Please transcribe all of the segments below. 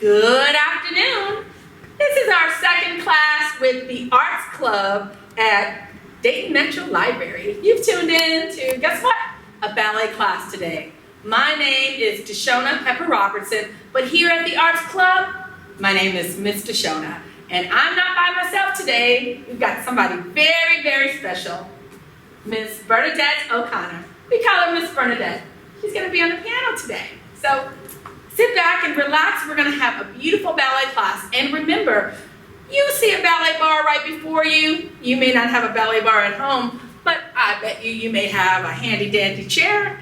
Good afternoon. This is our second class with the Arts Club at Dayton Metro Library. You've tuned in to, guess what? A ballet class today. My name is DeShona Pepper Robertson, but here at the Arts Club, my name is Miss DeShona. And I'm not by myself today. We've got somebody very, very special, Miss Bernadette O'Connor. We call her Miss Bernadette. She's going to be on the piano today. So sit back and relax. We're going to have a beautiful ballet class. And remember, you see a ballet bar right before you. You may not have a ballet bar at home, but I bet you may have a handy dandy chair.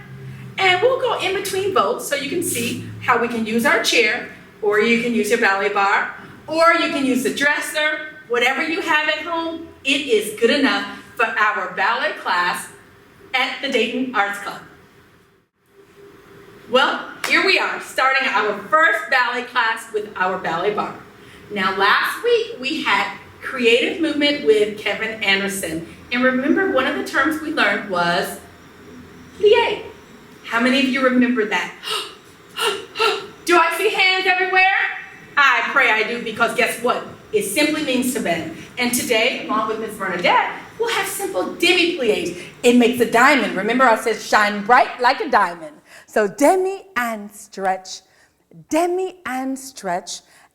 And we'll go in between both so you can see how we can use our chair, or you can use your ballet bar, or you can use the dresser. Whatever you have at home, it is good enough for our ballet class at the Dayton Arts Club. Well, here we are, starting our first ballet class with our ballet bar. Now, last week we had creative movement with Kevin Anderson. And remember, one of the terms we learned was plie. How many of you remember that? Do I see hands everywhere? I pray I do, because guess what? It simply means to bend. And today, along with Miss Bernadette, we'll have simple demi-plies. It makes a diamond. Remember, I said shine bright like a diamond. So demi and stretch,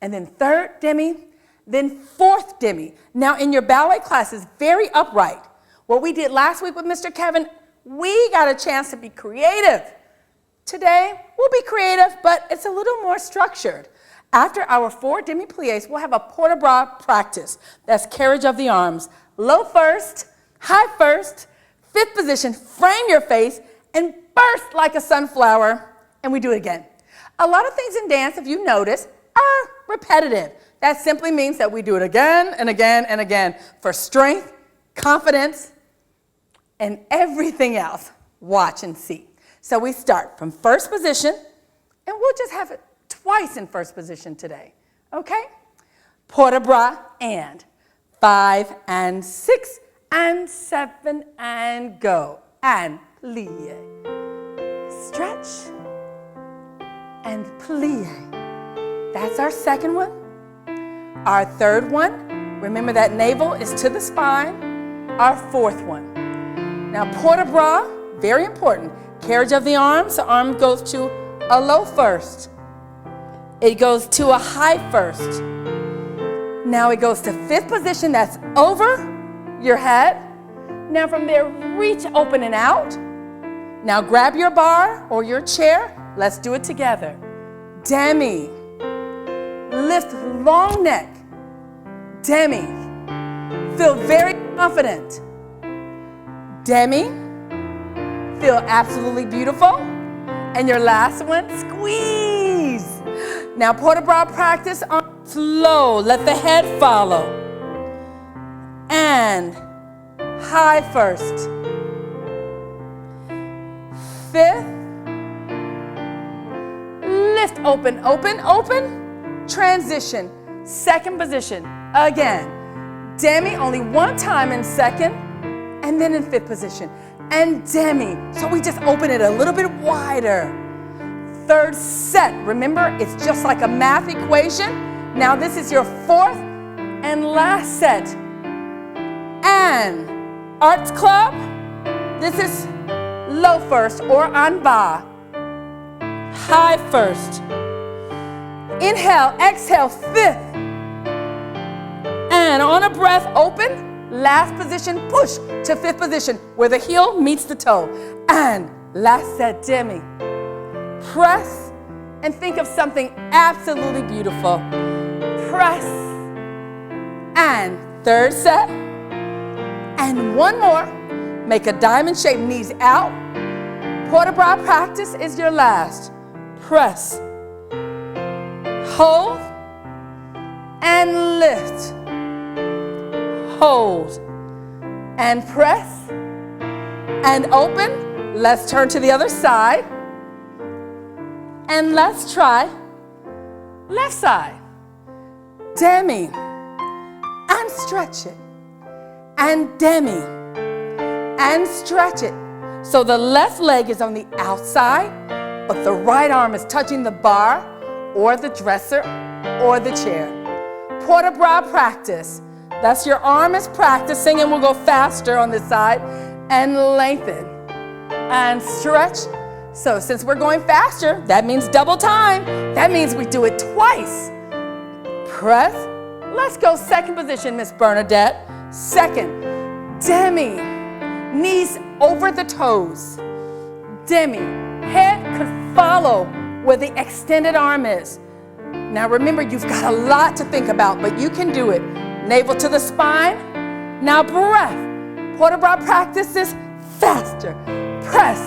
and then third demi, then fourth demi. Now in your ballet classes, very upright. What we did last week with Mr. Kevin, we got a chance to be creative. Today, we'll be creative, but it's a little more structured. After our 4 demi-plies, we'll have a port de bras practice. That's carriage of the arms. Low first, high first, fifth position, frame your face, and burst like a sunflower, and we do it again. A lot of things in dance, if you notice, are repetitive. That simply means that we do it again and again and again for strength, confidence, and everything else. Watch and see. So we start from first position, and we'll just have it twice in first position today, okay? Port de bras and 5 and 6 and 7 and go. And plie. Stretch and plie. That's our second one. Our third one, remember that navel is to the spine. Our fourth one. Now port de bras, very important. Carriage of the arms, the arm goes to a low first. It goes to a high first. Now it goes to fifth position, that's over your head. Now from there, reach open and out. Now grab your bar or your chair. Let's do it together. Demi. Lift long neck. Demi. Feel very confident. Demi. Feel absolutely beautiful. And your last one, squeeze. Now port de bras practice on slow. Let the head follow. And high first. Fifth. Lift, open, open, open. Transition. Second position. Again. Demi only one time in second, and then in fifth position. And demi. So we just open it a little bit wider. Third set. Remember, it's just like a math equation. Now this is your fourth and last set. And Arts Club, this is low first or en bas. High first. Inhale, exhale, fifth. And on a breath, open. Last position, push to fifth position where the heel meets the toe. And last set, demi. Press and think of something absolutely beautiful. Press. And third set. And one more. Make a diamond shape, knees out. Port de bras practice is your last. Press. Hold. And lift. Hold. And press. And open. Let's turn to the other side. And let's try left side. Demi. And stretch it. And demi. And stretch it. So the left leg is on the outside, but the right arm is touching the bar or the dresser or the chair. Port de bras practice. That's your arm is practicing, and we'll go faster on this side. And lengthen. And stretch. So since we're going faster, that means double time. That means we do it twice. Press. Let's go second position, Miss Bernadette. Second. Demi. Knees over the toes. Demi. Head could follow where the extended arm is. Now remember, you've got a lot to think about, but you can do it. Navel to the spine. Now breath. Port de bras practice is faster. Press.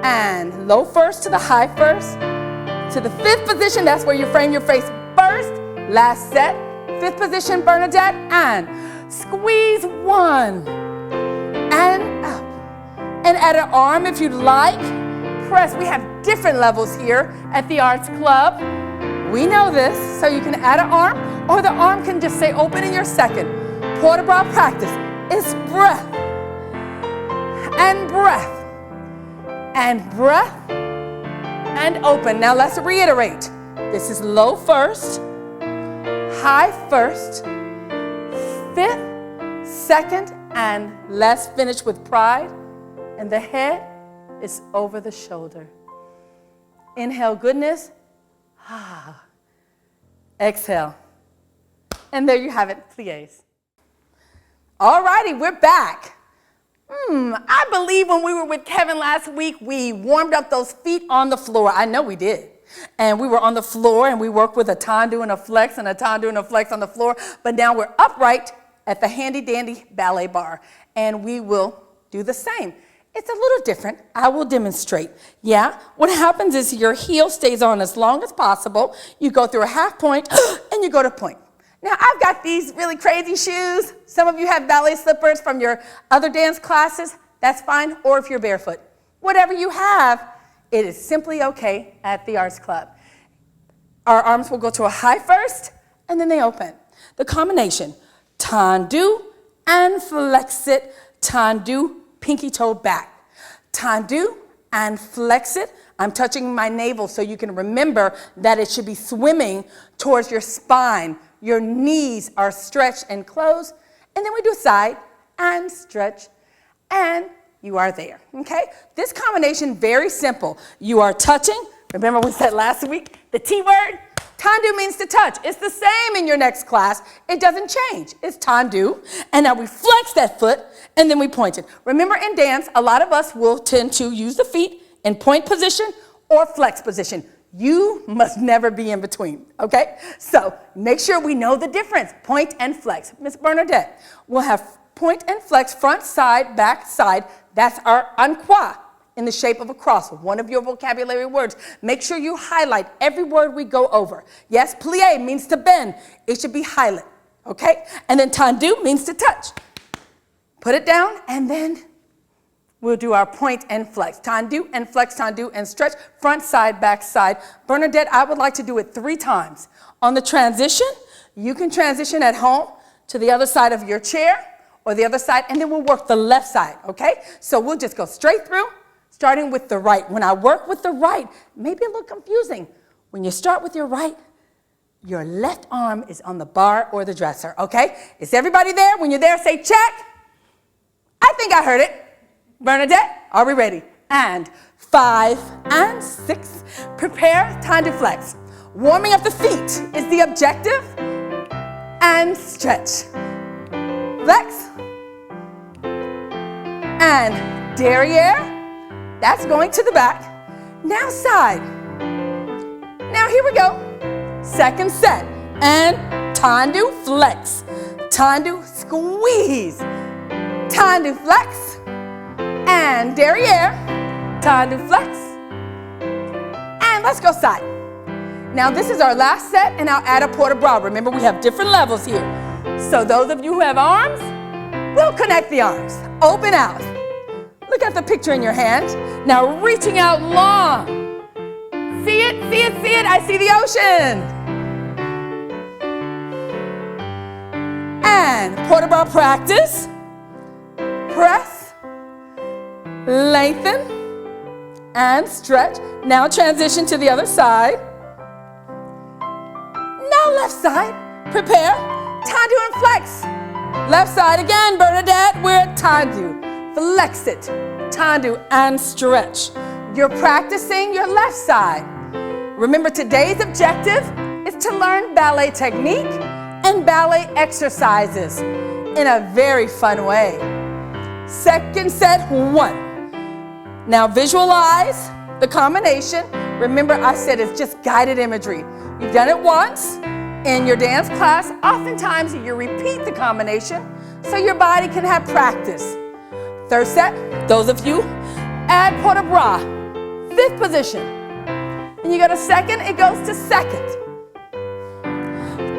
And low first to the high first. To the fifth position, that's where you frame your face first. Last set. Fifth position, Bernadette. And squeeze one. And up. And add an arm if you'd like. Press. We have different levels here at the Arts Club. We know this, so you can add an arm, or the arm can just stay open in your second. Port de bras practice is breath. And breath. And breath. And open. Now let's reiterate. This is low first, high first, fifth, second, and let's finish with pride. And the head is over the shoulder. Inhale goodness. Exhale. And there you have it, pliés. All righty, we're back. I believe when we were with Kevin last week, we warmed up those feet on the floor. I know we did. And we were on the floor and we worked with a Tandoo and a flex and a Tandoo and a flex on the floor. But now we're upright at the handy dandy ballet bar. And we will do the same. It's a little different. I will demonstrate. Yeah, what happens is your heel stays on as long as possible. You go through a half point and you go to point. Now, I've got these really crazy shoes. Some of you have ballet slippers from your other dance classes. That's fine. Or if you're barefoot. Whatever you have, it is simply okay at the Arts Club. Our arms will go to a high first, and then they open. The combination, Tandoo and flex it. Tandoo, pinky toe back. Tandoo and flex it. I'm touching my navel so you can remember that it should be swimming towards your spine. Your knees are stretched and closed. And then we do side and stretch. And you are there, okay? This combination, very simple. You are touching. Remember we said last week, the T word? Tandoo means to touch. It's the same in your next class. It doesn't change. It's Tandoo. And now we flex that foot, and then we point it. Remember in dance, a lot of us will tend to use the feet in point position or flex position. You must never be in between, okay? So make sure we know the difference, point and flex. Miss Bernadette, we'll have point and flex, front side, back side. That's our en croix in the shape of a cross, one of your vocabulary words. Make sure you highlight every word we go over. Yes, plié means to bend. It should be highlighted, okay? And then Tandoo means to touch. Put it down, and then we'll do our point and flex. Tandoo and flex, Tandoo and stretch, front side, back side. Bernadette, I would like to do it 3 times. On the transition, you can transition at home to the other side of your chair or the other side, and then we'll work the left side, okay? So we'll just go straight through, starting with the right. When I work with the right, maybe a little confusing. When you start with your right, your left arm is on the bar or the dresser, okay? Is everybody there? When you're there, say check. I think I heard it. Bernadette, are we ready? And 5 and 6. Prepare, Tandoo flex. Warming up the feet is the objective. And stretch. Flex. And derriere. That's going to the back. Now side. Now here we go. Second set. And Tandoo flex. Tandoo squeeze. Tandoo flex. And derriere, Tandoo flex, and let's go side. Now this is our last set, and I'll add a port de bras. Remember, we have different levels here. So those of you who have arms, we'll connect the arms. Open out. Look at the picture in your hand. Now reaching out long. See it, see it, see it. I see the ocean. And port de bras practice. Press. Lengthen and stretch. Now transition to the other side. Now left side, prepare, Tandoo and flex. Left side again, Bernadette, we're at Tandoo. Flex it, Tandoo and stretch. You're practicing your left side. Remember, today's objective is to learn ballet technique and ballet exercises in a very fun way. Second set, 1. Now visualize the combination. Remember, I said it's just guided imagery. You've done it once in your dance class. Oftentimes you repeat the combination so your body can have practice. Third set, those of you, add port de bras, 5th position. And you go to second, it goes to second.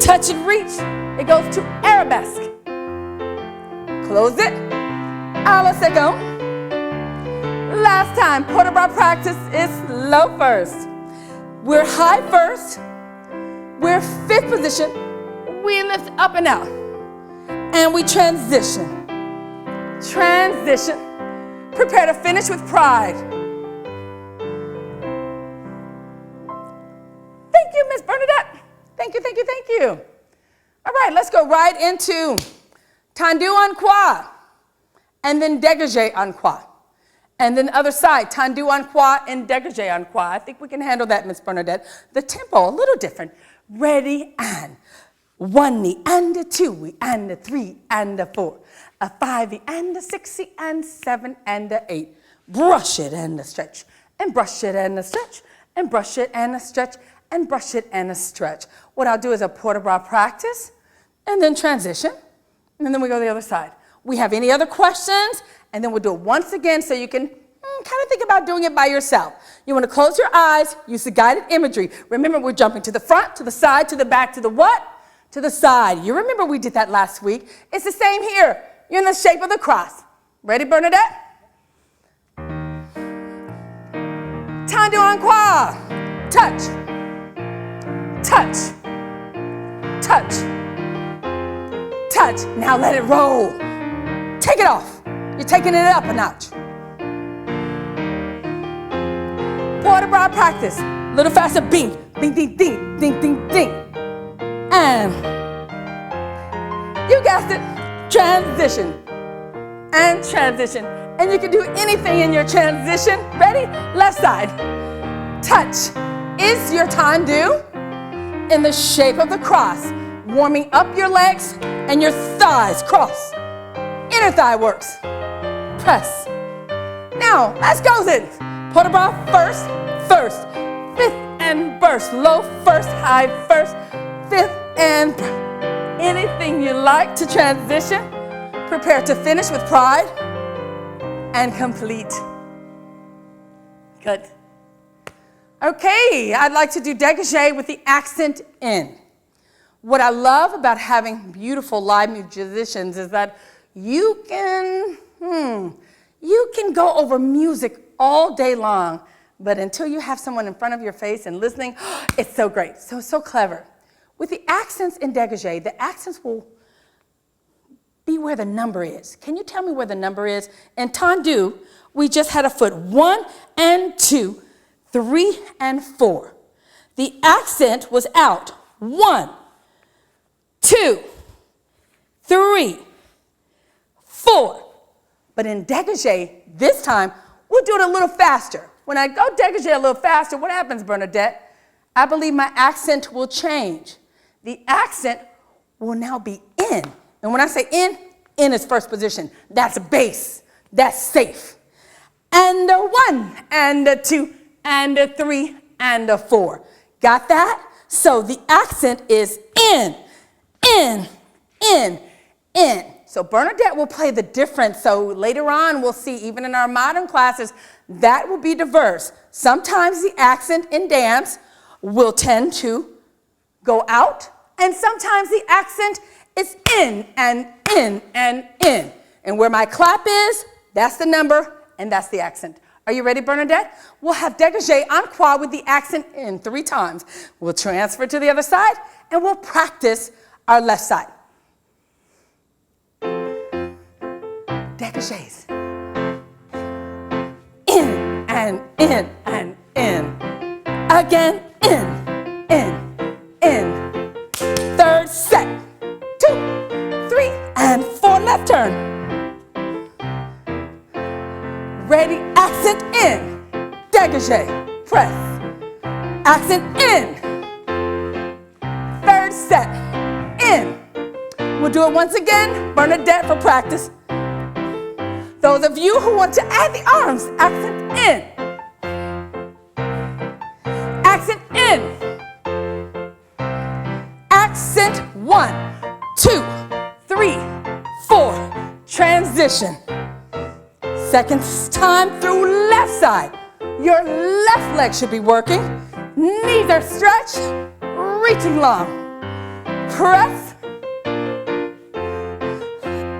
Touch and reach, it goes to arabesque. Close it, à la seconde. Last time, port de bras practice is low first. We're high first, we're 5th position, we lift up and out, and we transition. Transition, prepare to finish with pride. Thank you, Miss Bernadette. Thank you, thank you, thank you. All right, let's go right into Tandoo en croix, and then dégagé en croix. And then other side, Tandoo en croix and dégagé en croix. I think we can handle that, Miss Bernadette. The tempo, a little different. Ready, and 1 knee, and a 2, and a 3, and a 4, a 5, and a 6, and 7, and a 8. Brush it and a stretch, and brush it and a stretch, and brush it and a stretch, and brush it and a stretch. What I'll do is a port de bras practice, and then transition, and then we go to the other side. We have any other questions, and then we'll do it once again so you can kind of think about doing it by yourself. You want to close your eyes, use the guided imagery. Remember, we're jumping to the front, to the side, to the back, to the what? To the side. You remember we did that last week. It's the same here. You're in the shape of the cross. Ready, Bernadette? Tandoo en croix. Touch. Touch. Touch. Touch. Now let it roll. Take it off. You're taking it up a notch. Port de bras practice. A little faster. Bing. Ding, ding, ding, ding, ding, ding. And you guessed it. Transition. And transition. And you can do anything in your transition. Ready? Left side. Touch. Is your Tandoo in the shape of the cross. Warming up your legs and your thighs. Cross. Inner thigh works. Press. Now, let's go then. Port de bras first, first. 5th and burst. Low first, high first. 5th and burst. Anything you like to transition. Prepare to finish with pride and complete. Good. Okay, I'd like to do dégagé with the accent in. What I love about having beautiful live musicians is that you can go over music all day long, but until you have someone in front of your face and listening, it's so great, so clever. With the accents in dégagé, the accents will be where the number is. Can you tell me where the number is? In Tandoo, we just had a foot 1 and 2, 3 and 4. The accent was out 1, 2, 3, 4. But in dégagé, this time, we'll do it a little faster. When I go dégagé a little faster, what happens, Bernadette? I believe my accent will change. The accent will now be in. And when I say in is first position. That's bass. That's safe. And a 1, and a 2, and a 3, and a 4. Got that? So the accent is in. So Bernadette will play the difference. So later on, we'll see, even in our modern classes, that will be diverse. Sometimes the accent in dance will tend to go out, and sometimes the accent is in and in and in. And where my clap is, that's the number, and that's the accent. Are you ready, Bernadette? We'll have dégagé en croix with the accent in 3 times. We'll transfer to the other side, and we'll practice our left side. Dégagés. In and and in, and in. Again, in. Third set. 2, 3, and 4. Left turn. Ready, accent in. Dégagé, press. Accent in. Third set, in. We'll do it once again. Bernadette for practice. Those of you who want to add the arms, accent in. Accent in. Accent 1, 2, 3, 4. Transition. Second time through left side. Your left leg should be working. Knees are stretched, reaching long. Press.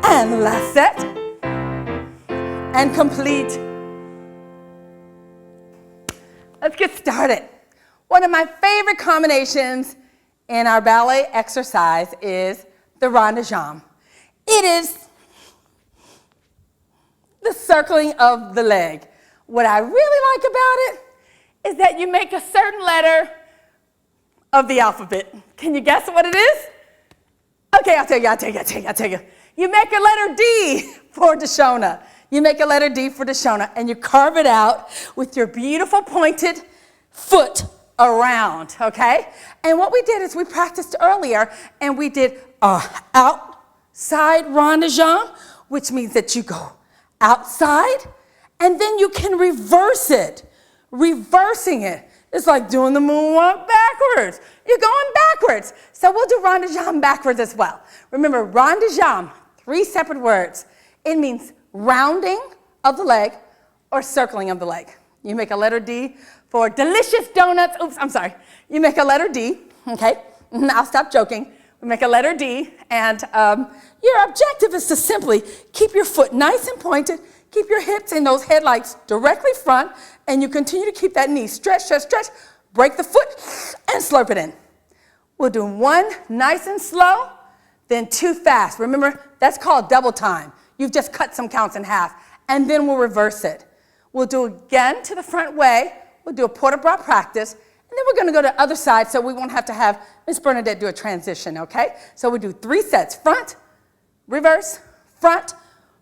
And last set. And complete. Let's get started. One of my favorite combinations in our ballet exercise is the rond de jambe. It is the circling of the leg. What I really like about it is that you make a certain letter of the alphabet. Can you guess what it is? Okay, I'll tell you. You make a letter D for DeShona. You make a letter D for DeShona, and you carve it out with your beautiful pointed foot around, okay? And what we did is we practiced earlier, and we did outside rond de jambe, which means that you go outside, and then you can reverse it. Reversing it is like doing the moonwalk backwards. You're going backwards. So we'll do rond de jambe backwards as well. Remember, rond de jambe, 3 separate words. It means rounding of the leg or circling of the leg. You make a letter D for delicious donuts. Oops, I'm sorry. You make a letter D, okay? I'll stop joking. We make a letter D, and your objective is to simply keep your foot nice and pointed, keep your hips and those headlights directly front, and you continue to keep that knee stretched, break the foot, and slurp it in. We'll do 1 nice and slow, then 2 fast. Remember, that's called double time. You've just cut some counts in half, and then we'll reverse it. We'll do again to the front way. We'll do a port-a-bras practice, and then we're going to go to the other side so we won't have to have Miss Bernadette do a transition, okay? So we do 3 sets, front, reverse, front,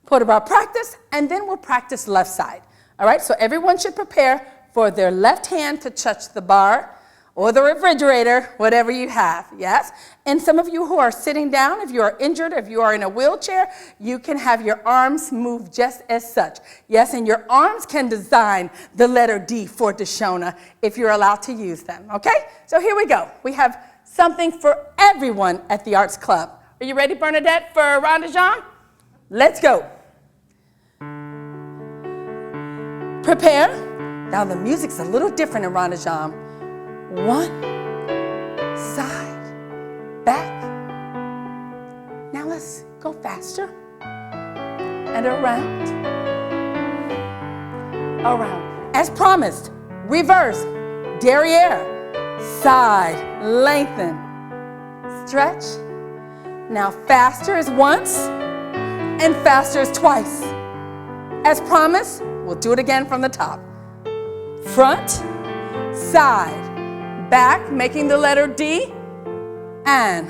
port-a-bras practice, and then we'll practice left side. All right, so everyone should prepare for their left hand to touch the bar or the refrigerator, whatever you have, yes? And some of you who are sitting down, if you are injured, if you are in a wheelchair, you can have your arms move just as such. Yes, and your arms can design the letter D for DeShona if you're allowed to use them, okay? So here we go. We have something for everyone at the Arts Club. Are you ready, Bernadette, for rond de jambe? Let's go. Prepare. Now the music's a little different in rond de jambe. 1, side, back. Now let's go faster. And around. Around. As promised, reverse, derriere, side, lengthen, stretch. Now faster is once, and faster is twice. As promised, we'll do it again from the top. Front, side, back, making the letter D, and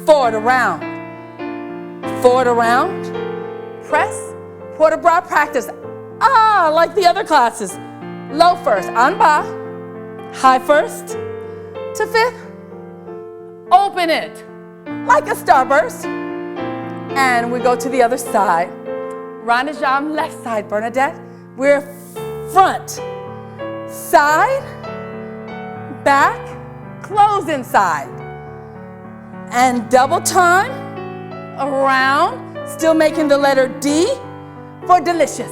forward around. Forward around, press, port-a-bras practice. Like the other classes. Low first, en bas, high first, to 5th, open it, like a starburst, and we go to the other side. Rond de jambe, left side, Bernadette. We're front, side, back, close inside. And double time, around, still making the letter D for delicious.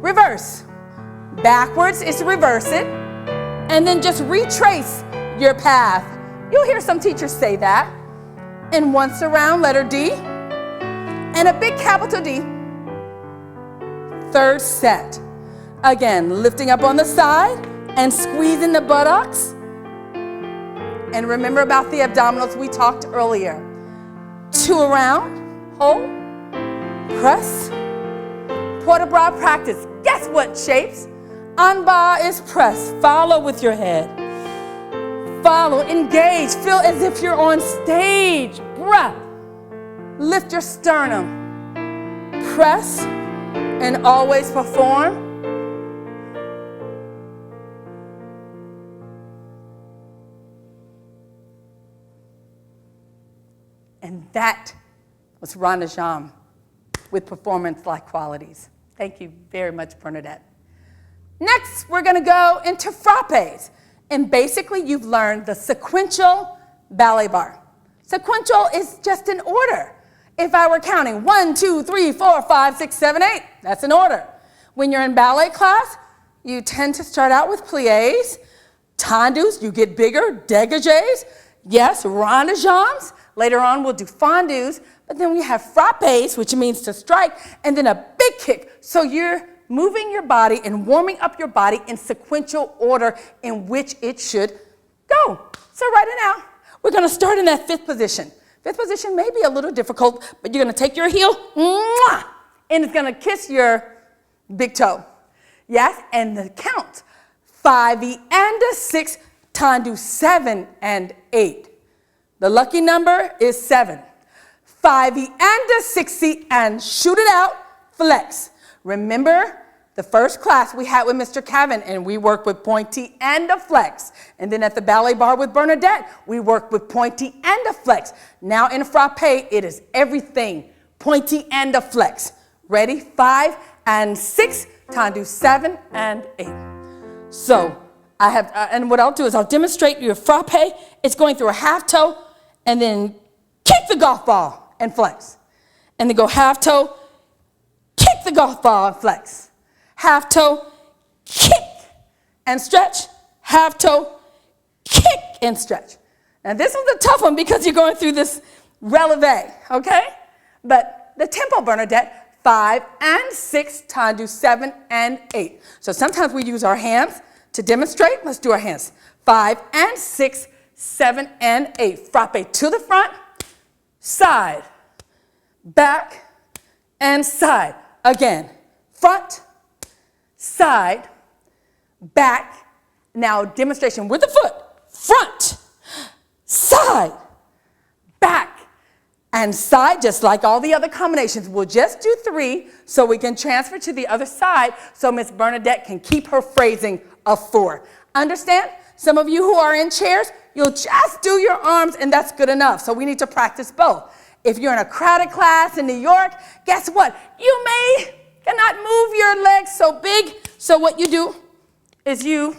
Reverse. Backwards is to reverse it, and then just retrace your path. You'll hear some teachers say that. And once around, letter D, and a big capital D. Third set. Again, lifting up on the side and squeezing the buttocks. And remember about the abdominals we talked earlier. 2 around, hold, press, port-a-bras practice. Guess what shapes? En bas is press. Follow with your head. Follow, engage, feel as if you're on stage. Breath. Lift your sternum. Press and always perform. And that was Ranajam with performance-like qualities. Thank you very much, Bernadette. Next, we're going to go into frappes. And basically, you've learned the sequential ballet bar. Sequential is just an order. If I were counting 1, 2, 3, 4, 5, 6, 7, 8, that's an order. When you're in ballet class, you tend to start out with pliés, tandoos, you get bigger, dégagés, yes, Ranajams. Later on, we'll do fondus, but then we have frappes, which means to strike, and then a big kick. So you're moving your body and warming up your body in sequential order in which it should go. So right now, we're going to start in that fifth position. Fifth position may be a little difficult, but you're going to take your heel, mwah, and it's going to kiss your big toe. Yes, and the count, 5E and a 6, Tandoo 7 and 8. The lucky number is 7. 5E and a 6E and shoot it out, flex. Remember the first class we had with Mr. Kevin and we worked with pointy and a flex. And then at the ballet bar with Bernadette, we worked with pointy and a flex. Now in frappe, it is everything, pointy and a flex. Ready? 5 and 6, Tandoo 7 and 8. So I have, and what I'll do is I'll demonstrate your frappe. It's going through a half toe and then kick the golf ball and flex. And then go half toe, kick the golf ball and flex. Half toe, kick and stretch. Half toe, kick and stretch. Now this is the tough one because you're going through this releve, okay? But the tempo, Bernadette, 5 and 6, Tandoo 7 and 8. So sometimes we use our hands to demonstrate. Let's do our hands. 5 and 6, 7 and 8. Frappe to the front, side, back, and side. Again, front, side, back. Now demonstration with the foot. Front, side, back, and side, just like all the other combinations. We'll just do 3 so we can transfer to the other side so Miss Bernadette can keep her phrasing of 4. Understand? Some of you who are in chairs, you'll just do your arms and that's good enough. So we need to practice both. If you're in a crowded class in New York, guess what? You cannot move your legs so big. So what you do is you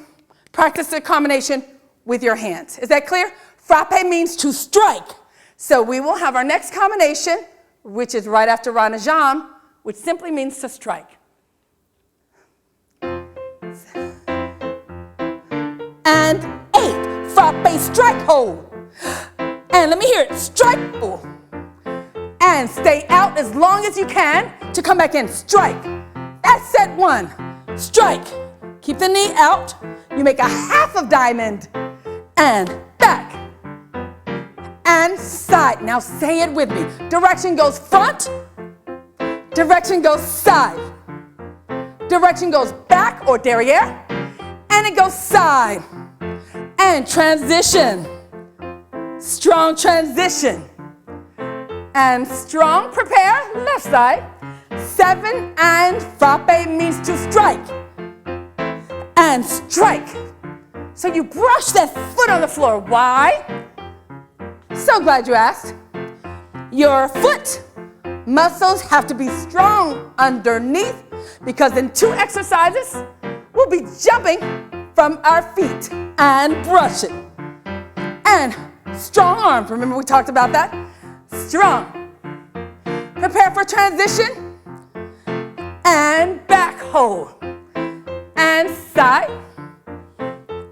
practice the combination with your hands. Is that clear? Frappe means to strike. So we will have our next combination, which is right after Ranajam, which simply means to strike. And 8, frappe, strike, hold. And let me hear it, strike, hold. And stay out as long as you can to come back in, strike. That's set 1, strike. Keep the knee out. You make a half of diamond and back and side. Now say it with me. Direction goes front, direction goes side, direction goes back or derrière, and it goes side. And transition, strong transition. And strong, prepare, left side. 7 and frappe means to strike. And strike. So you brush that foot on the floor. Why? So glad you asked. Your foot muscles have to be strong underneath because in 2 exercises, we'll be jumping from our feet and brush it. And strong arms. Remember we talked about that? Strong. Prepare for transition. And back hold. And side.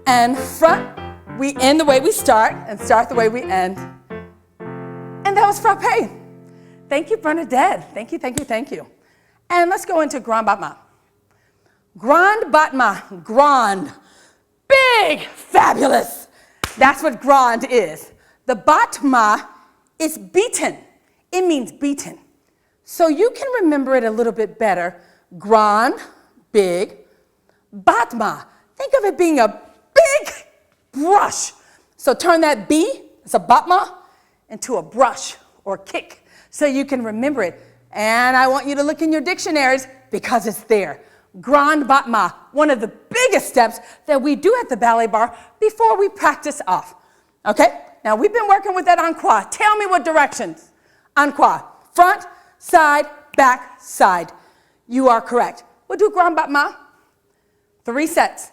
And front. We end the way we start and start the way we end. And that was frappe. Thank you, Bernadette. Thank you, thank you, thank you. And let's go into Grand Batma. Grand Batma. Grand. Big, fabulous. That's what grand is. The Batma is beaten. It means beaten. So you can remember it a little bit better. Grand, big. Batma. Think of it being a big brush. So turn that B, it's a Batma, into a brush or kick so you can remember it. And I want you to look in your dictionaries because it's there. Grand Batma, one of the biggest steps that we do at the ballet bar before we practice off. Okay? Now we've been working with that encore. Tell me what directions. Encore. Front, side, back, side. You are correct. We'll do Grand Batma. 3 sets.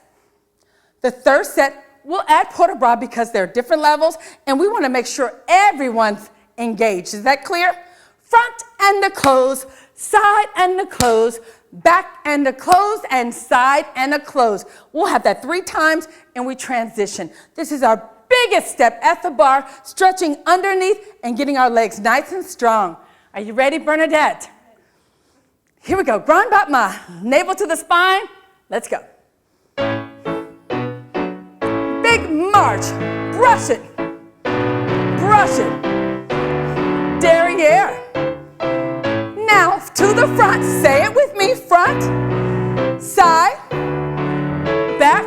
The third set, we'll add port de bras because there are different levels, and we want to make sure everyone's engaged. Is that clear? Front and the close, side and the close, back and the close, and side and the close. We'll have that 3 times, and we transition. This is our biggest step at the bar, stretching underneath and getting our legs nice and strong. Are you ready, Bernadette? Here we go. Grand Batma, navel to the spine. Let's go. Big march. Brush it. Brush it. Derriere. Now to the front. Say it with me. Front, side, back.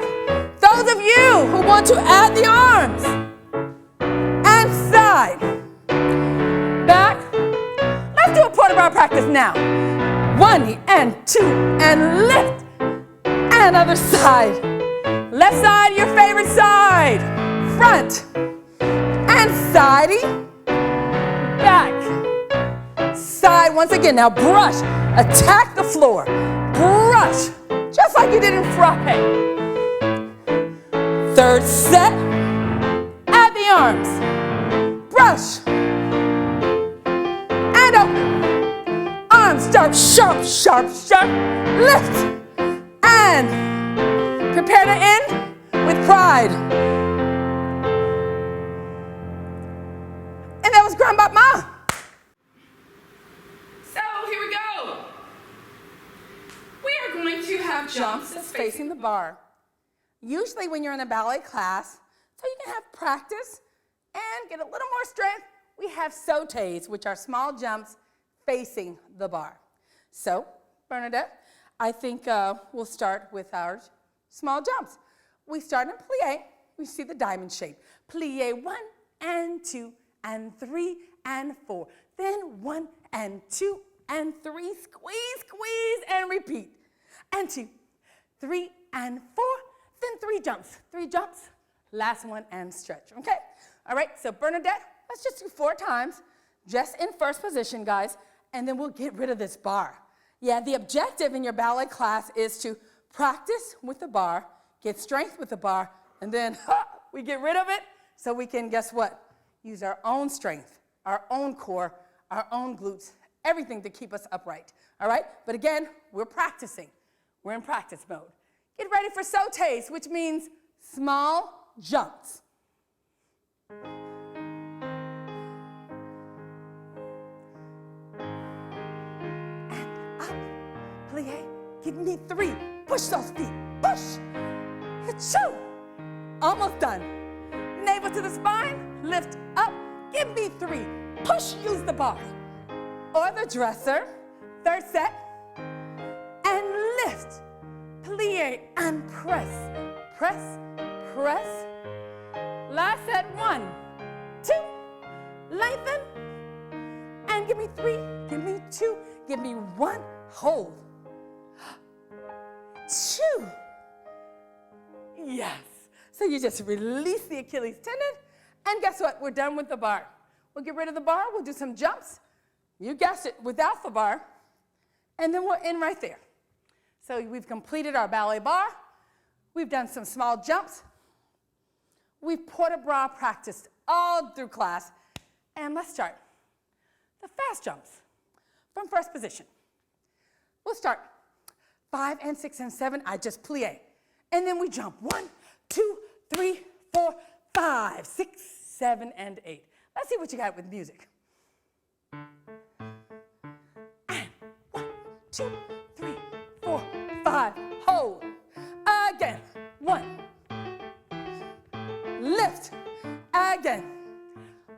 Those of you who want to add the arms. And side. Back. Let's do a port de bras practice now. 1 and 2 and lift. And other side. Left side, your favorite side. Front. And sidey. Back. Side once again. Now brush. Attack the floor. Brush. Just like you did in Frappe. Third set. Add the arms. Brush. And open. Arms sharp, sharp, sharp, sharp. Lift. And prepare to end with pride. And that was Grand Batma. So here we go. We are going to have jumps that's facing the bar. Usually when you're in a ballet class, so you can have practice and get a little more strength, we have sautés, which are small jumps facing the bar. So, Bernadette, I think we'll start with our small jumps. We start in plie. We see the diamond shape. Plie 1 and 2 and 3 and 4. Then 1 and 2 and 3. Squeeze, squeeze, and repeat. And 2, 3 and 4. Then 3 jumps. 3 jumps. Last one and stretch. Okay? All right, so Bernadette, let's just do 4 times. Just in first position, guys. And then we'll get rid of this bar. Yeah, the objective in your ballet class is to practice with the bar, get strength with the bar, and then we get rid of it so we can, guess what? Use our own strength, our own core, our own glutes, everything to keep us upright. All right? But again, we're practicing. We're in practice mode. Get ready for sautés, which means small jumps. Plie, give me 3. Push those feet. Push. Achoo. Almost done. Navel to the spine. Lift up. Give me 3. Push. Use the bar. Or the dresser. Third set. And lift. Plie and press. Press. Press. Last set. 1, 2. Lengthen. And give me 3. Give me 2. Give me 1. Hold. 2. Yes. So you just release the Achilles tendon, and guess what? We're done with the bar. We'll get rid of the bar. We'll do some jumps. You guessed it, without the bar, and then we'll end right there. So we've completed our ballet bar. We've done some small jumps. We've port de bras practiced all through class, and let's start the fast jumps from first position. We'll start 5 and 6 and 7, I just plie. And then we jump 1, 2, 3, 4, 5, 6, 7, and 8. Let's see what you got with music. And 1, 2, 3, 4, 5, hold. Again, 1. Lift. Again.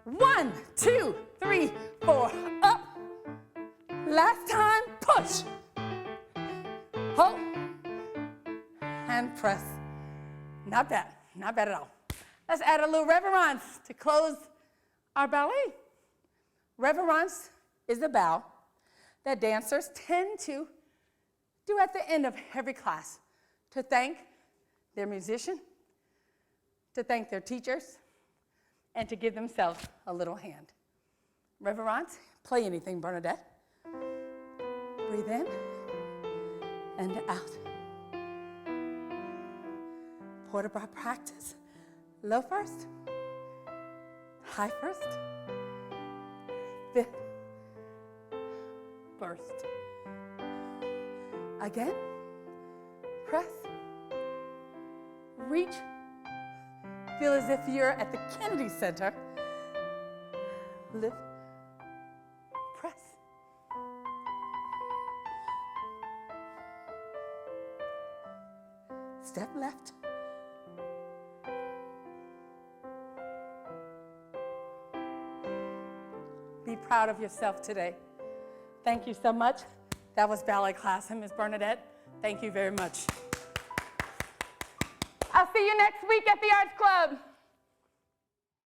1, 2, 3, 4, up. Last time, push. Hold. and press. Not bad, not bad at all. Let's add a little reverence to close our ballet. Reverence is the bow that dancers tend to do at the end of every class to thank their musician, to thank their teachers, and to give themselves a little hand. Reverence, play anything, Bernadette. Breathe in and out. Port de bras practice. Low first, high first, fifth, burst. Again, press, reach, feel as if you're at the Kennedy Center. Lift, press. Step left. Be proud of yourself today. Thank you so much. That was ballet class, and Ms. Bernadette, thank you very much. I'll see you next week at the Arts Club.